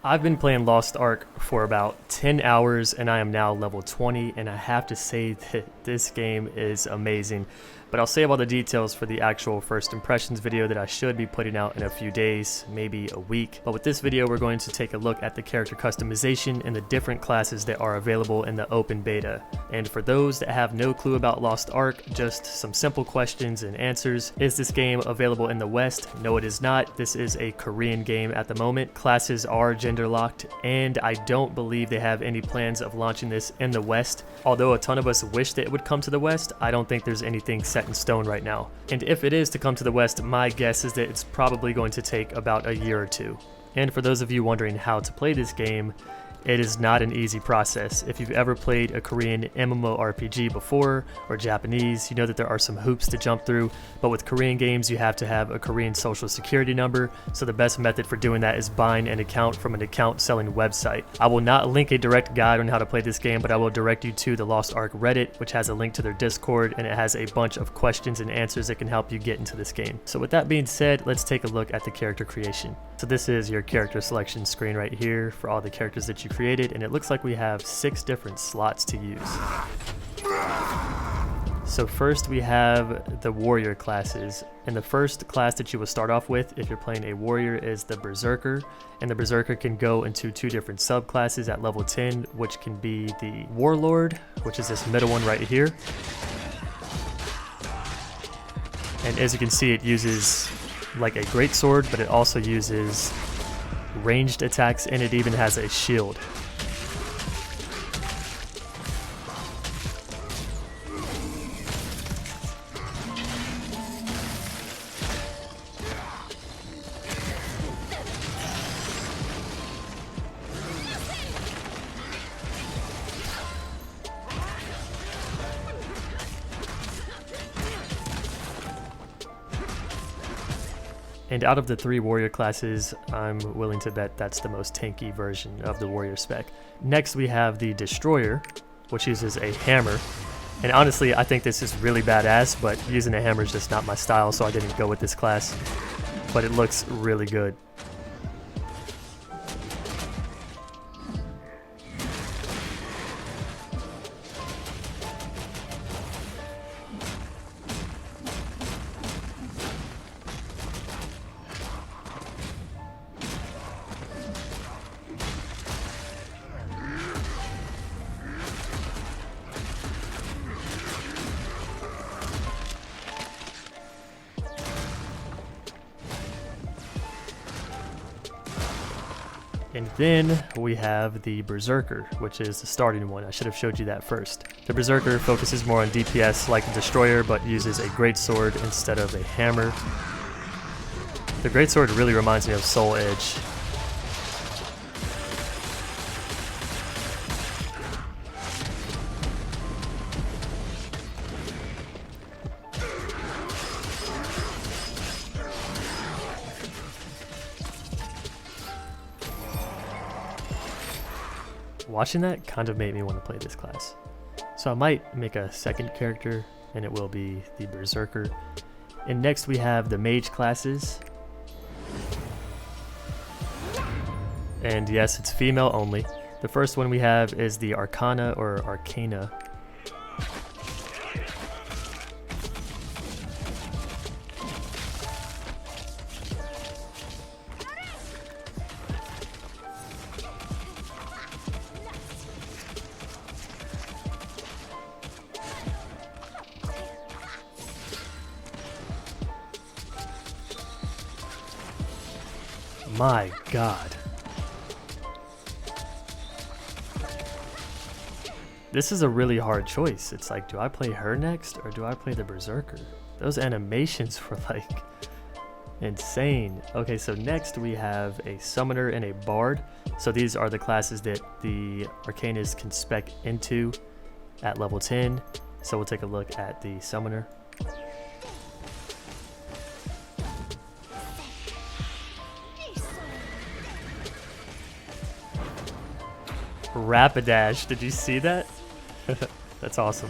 I've been playing Lost Ark for about 10 hours and I am now level 20, and I have to say that this game is amazing. But I'll save all the details for the actual first impressions video that I should be putting out in a few days, maybe a week. But with this video, we're going to take a look at the character customization and the different classes that are available in the open beta. And for those that have no clue about Lost Ark, just some simple questions and answers. Is this game available in the West? No, it is not. This is a Korean game at the moment. Classes are gender locked, and I don't believe they have any plans of launching this in the West. Although a ton of us wish that it would come to the West, I don't think there's anything set in stone right now. And if it is to come to the West, my guess is that it's probably going to take about a year or two. And for those of you wondering how to play this game, it is not an easy process. If you've ever played a Korean MMORPG before, or Japanese, you know that there are some hoops to jump through, but with Korean games you have to have a Korean social security number, so the best method for doing that is buying an account from an account selling website. I will not link a direct guide on how to play this game, but I will direct you to the Lost Ark Reddit, which has a link to their Discord, and it has a bunch of questions and answers that can help you get into this game. So with that being said, let's take a look at the character creation. So this is your character selection screen right here for all the characters that you created, and it looks like we have 6 different slots to use. So first we have the warrior classes, and the first class that you will start off with if you're playing a warrior is the berserker, and the berserker can go into 2 different subclasses at level 10, which can be the warlord, which is this middle one right here. And as you can see, it uses like a greatsword, but it also uses ranged attacks, and it even has a shield. And out of the 3 warrior classes, I'm willing to bet that's the most tanky version of the warrior spec. Next we have the destroyer, which uses a hammer. And honestly, I think this is really badass, but using a hammer is just not my style, so I didn't go with this class. But it looks really good. And then we have the berserker, which is the starting one. I should have showed you that first. The berserker focuses more on DPS like the destroyer, but uses a greatsword instead of a hammer. The greatsword really reminds me of Soul Edge. Watching that kind of made me want to play this class. So I might make a second character, and it will be the berserker. And next we have the mage classes. And yes, it's female only. The first one we have is the Arcana or Arcana. My God. This is a really hard choice. It's like, do I play her next or do I play the berserker? Those animations were like insane. Okay, so next we have a summoner and a bard. So these are the classes that the arcanists can spec into at level 10. So we'll take a look at the summoner. Rapidash, did you see that? That's awesome.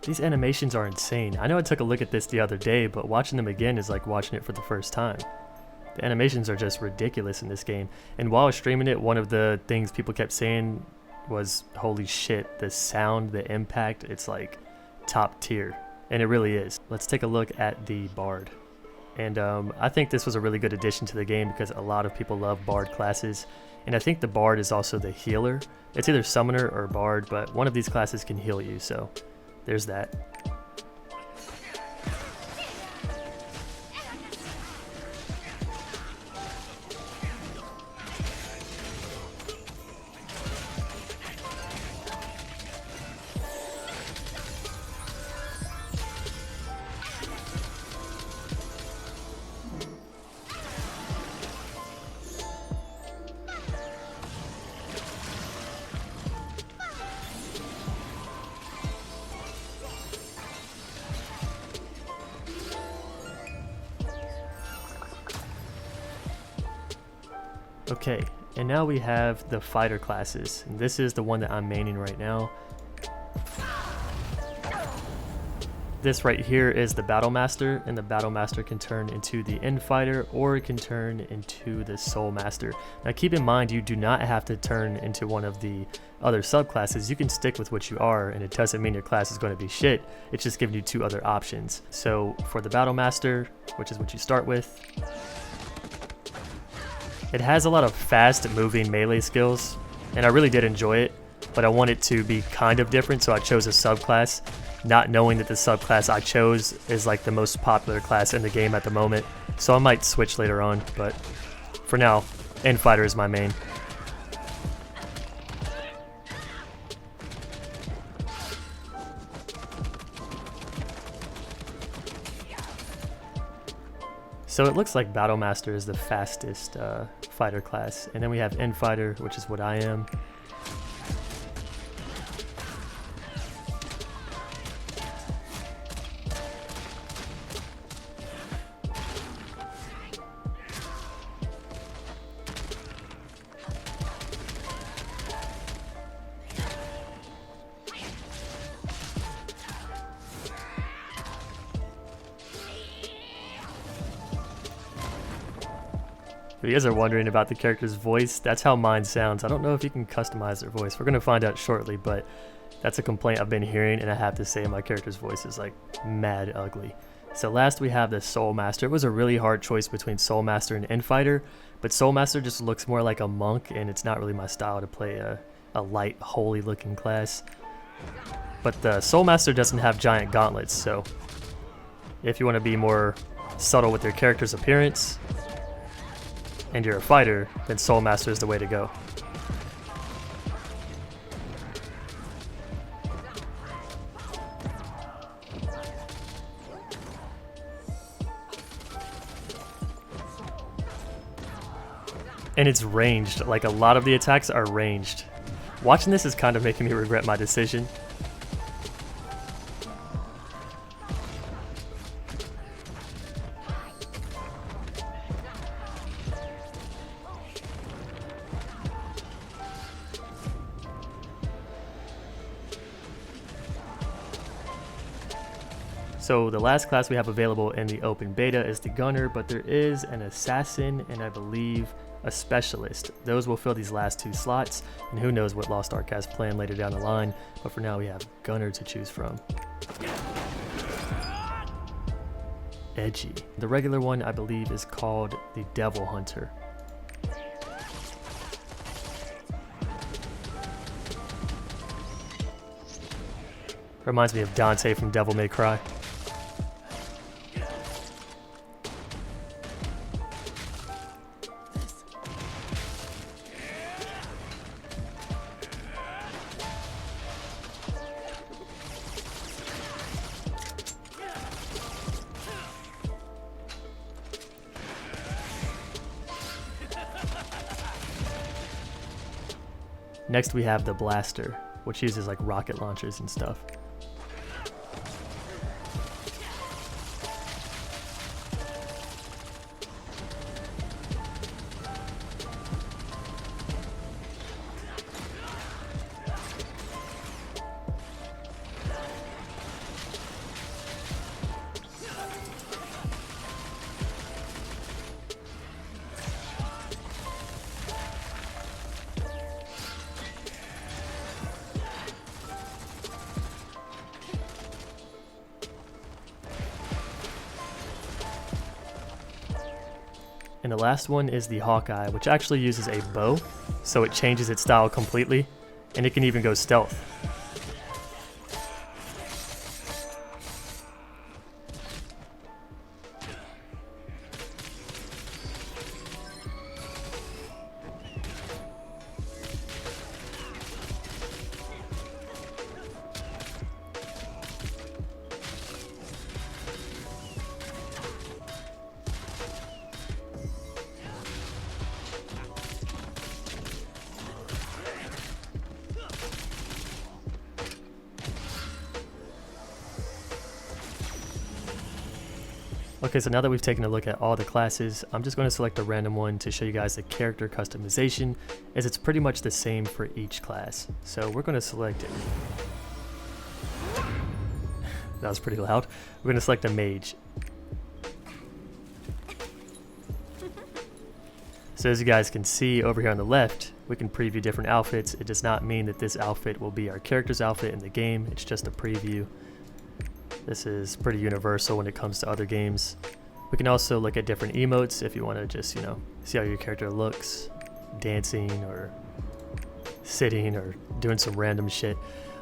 These animations are insane. I know I took a look at this the other day, but watching them again is like watching it for the first time. The animations are just ridiculous in this game. And while I was streaming it, one of the things people kept saying was, holy shit, the sound, the impact, it's like top tier. And it really is. Let's take a look at the Bard. And I think this was a really good addition to the game because a lot of people love Bard classes. And I think the Bard is also the healer. It's either Summoner or Bard, but one of these classes can heal you, so there's that. Okay, and now we have the fighter classes, and this is the one that I'm maining right now. This right here is the Battle Master, and the Battle Master can turn into the End Fighter or it can turn into the Soul Master. Now keep in mind, you do not have to turn into one of the other subclasses. You can stick with what you are, and it doesn't mean your class is going to be shit. It's just giving you two other options. So for the Battle Master, which is what you start with, it has a lot of fast moving melee skills, and I really did enjoy it, but I want it to be kind of different, so I chose a subclass, not knowing that the subclass I chose is like the most popular class in the game at the moment, so I might switch later on, but for now, End Fighter is my main. So it looks like Battle Master is the fastest fighter class, and then we have End Fighter, which is what I am. If you guys are wondering about the character's voice, that's how mine sounds. I don't know if you can customize their voice. We're going to find out shortly, but that's a complaint I've been hearing, and I have to say my character's voice is like mad ugly. So last we have the Soul Master. It was a really hard choice between Soul Master and End Fighter, but Soul Master just looks more like a monk, and it's not really my style to play a light, holy looking class. But the Soul Master doesn't have giant gauntlets, so if you want to be more subtle with your character's appearance, and you're a fighter, then Soul Master is the way to go. And it's ranged, like a lot of the attacks are ranged. Watching this is kind of making me regret my decision. So the last class we have available in the open beta is the Gunner, but there is an Assassin and I believe a Specialist. Those will fill these last two slots, and who knows what Lost Ark has planned later down the line, but for now we have Gunner to choose from. Edgy. The regular one I believe is called the Devil Hunter. Reminds me of Dante from Devil May Cry. Next we have the Blaster, which uses like rocket launchers and stuff. And the last one is the Hawkeye, which actually uses a bow, so it changes its style completely, and it can even go stealth. Okay, so now that we've taken a look at all the classes, I'm just going to select a random one to show you guys the character customization, as it's pretty much the same for each class. So we're going to select it. That was pretty loud. We're going to select a Mage. So as you guys can see over here on the left, we can preview different outfits. It does not mean that this outfit will be our character's outfit in the game, it's just a preview. This is pretty universal when it comes to other games. We can also look at different emotes if you want to just, see how your character looks, dancing or sitting or doing some random shit.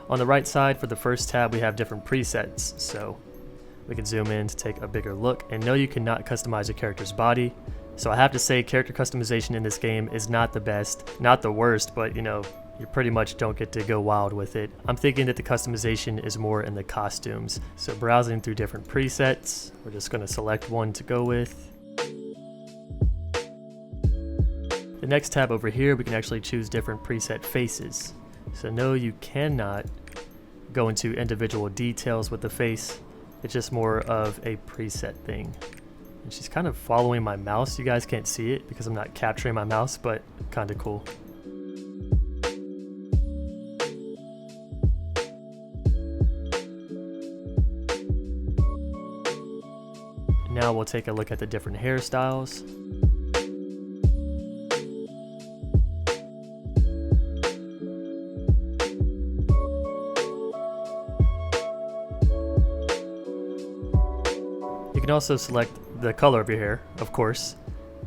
On the right side for the first tab, we have different presets, so we can zoom in to take a bigger look. And no, you cannot customize a character's body. So I have to say, character customization in this game is not the best, not the worst, but you pretty much don't get to go wild with it. I'm thinking that the customization is more in the costumes. So browsing through different presets, we're just going to select one to go with. The next tab over here, we can actually choose different preset faces. So no, you cannot go into individual details with the face. It's just more of a preset thing. And she's kind of following my mouse. You guys can't see it because I'm not capturing my mouse, but kind of cool. Now we'll take a look at the different hairstyles. You can also select the color of your hair, of course,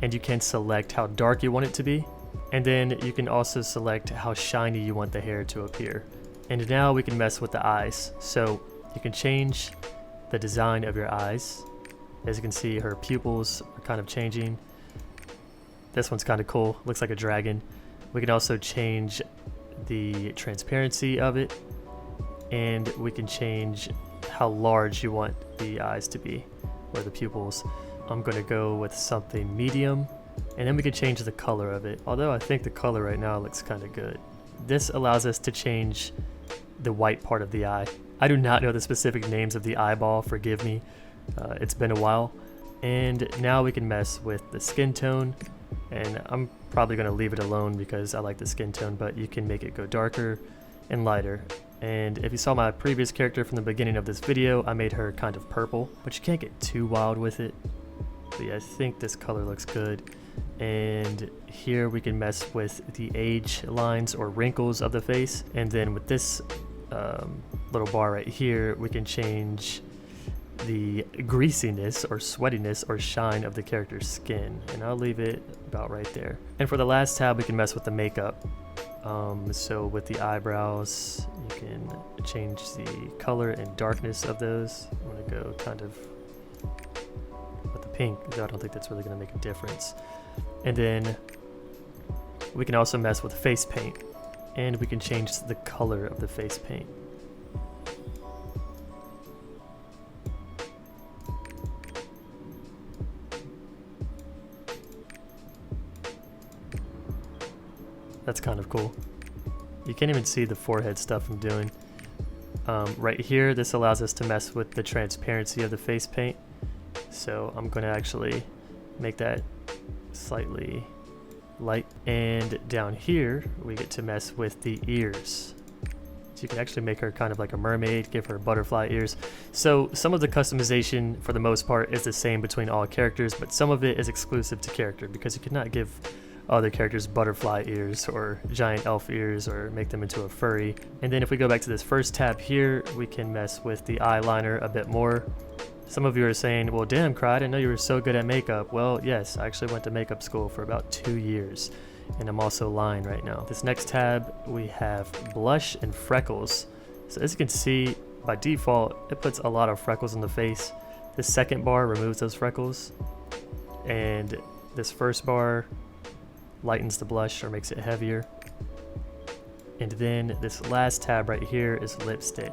and you can select how dark you want it to be. And then you can also select how shiny you want the hair to appear. And now we can mess with the eyes. So you can change the design of your eyes. As you can see, her pupils are kind of changing. This one's kind of cool, looks like a dragon. We can also change the transparency of it, and we can change how large you want the eyes to be, or the pupils. I'm going to go with something medium, and then we can change the color of it, although I think the color right now looks kind of good. This allows us to change the white part of the eye. I do not know the specific names of the eyeball, forgive me. It's been a while. And now we can mess with the skin tone, and I'm probably going to leave it alone because I like the skin tone, but you can make it go darker and lighter. And if you saw my previous character from the beginning of this video, I made her kind of purple, but you can't get too wild with it. But yeah, I think this color looks good. And here we can mess with the age lines or wrinkles of the face, and then with this little bar right here, we can change the greasiness or sweatiness or shine of the character's skin, and I'll leave it about right there. And for the last tab, we can mess with the makeup. So with the eyebrows, you can change the color and darkness of those. I'm going to go kind of with the pink, though I don't think that's really going to make a difference. And then we can also mess with face paint, and we can change the color of the face paint. That's kind of cool. You can't even see the forehead stuff I'm doing. Right here, this allows us to mess with the transparency of the face paint. So I'm going to actually make that slightly light. And down here, we get to mess with the ears. So you can actually make her kind of like a mermaid, give her butterfly ears. So some of the customization, for the most part, is the same between all characters, but some of it is exclusive to character because you cannot give other characters butterfly ears or giant elf ears or make them into a furry. And then if we go back to this first tab here, we can mess with the eyeliner a bit more. Some of you are saying, well, damn, Cryy, I didn't know you were so good at makeup. Well, yes, I actually went to makeup school for about 2 years, and I'm also lying right now. This next tab, we have blush and freckles. So as you can see, by default, it puts a lot of freckles on the face. This second bar removes those freckles, and this first bar lightens the blush or makes it heavier. And then this last tab right here is lipstick.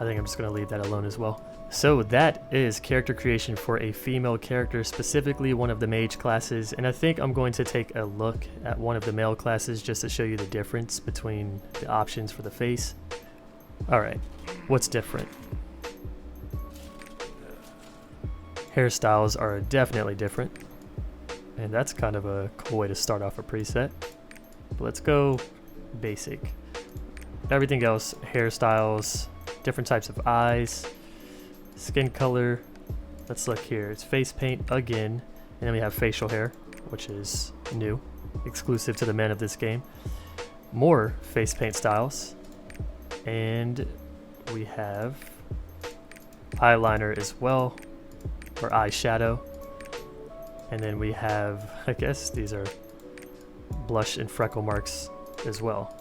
I think I'm just going to leave that alone as well. So that is character creation for a female character, specifically one of the mage classes, and I think I'm going to take a look at one of the male classes just to show you the difference between the options for the face. Alright, what's different? Hairstyles are definitely different, and that's kind of a cool way to start off a preset. But let's go basic. Everything else, hairstyles, different types of eyes, skin color. Let's look here. It's face paint again, and then we have facial hair, which is new, exclusive to the men of this game. More face paint styles, and we have eyeliner as well, or eyeshadow. And then we have, I guess these are blush and freckle marks as well.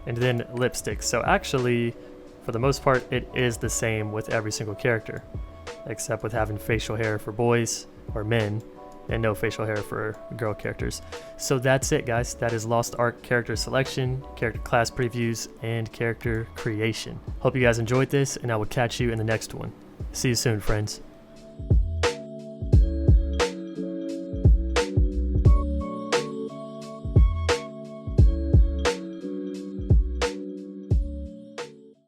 And then lipstick. So actually, for the most part, it is the same with every single character, except with having facial hair for boys or men and no facial hair for girl characters. So that's it, guys. That is Lost Ark character selection, character class previews, and character creation. Hope you guys enjoyed this, and I will catch you in the next one. See you soon, friends.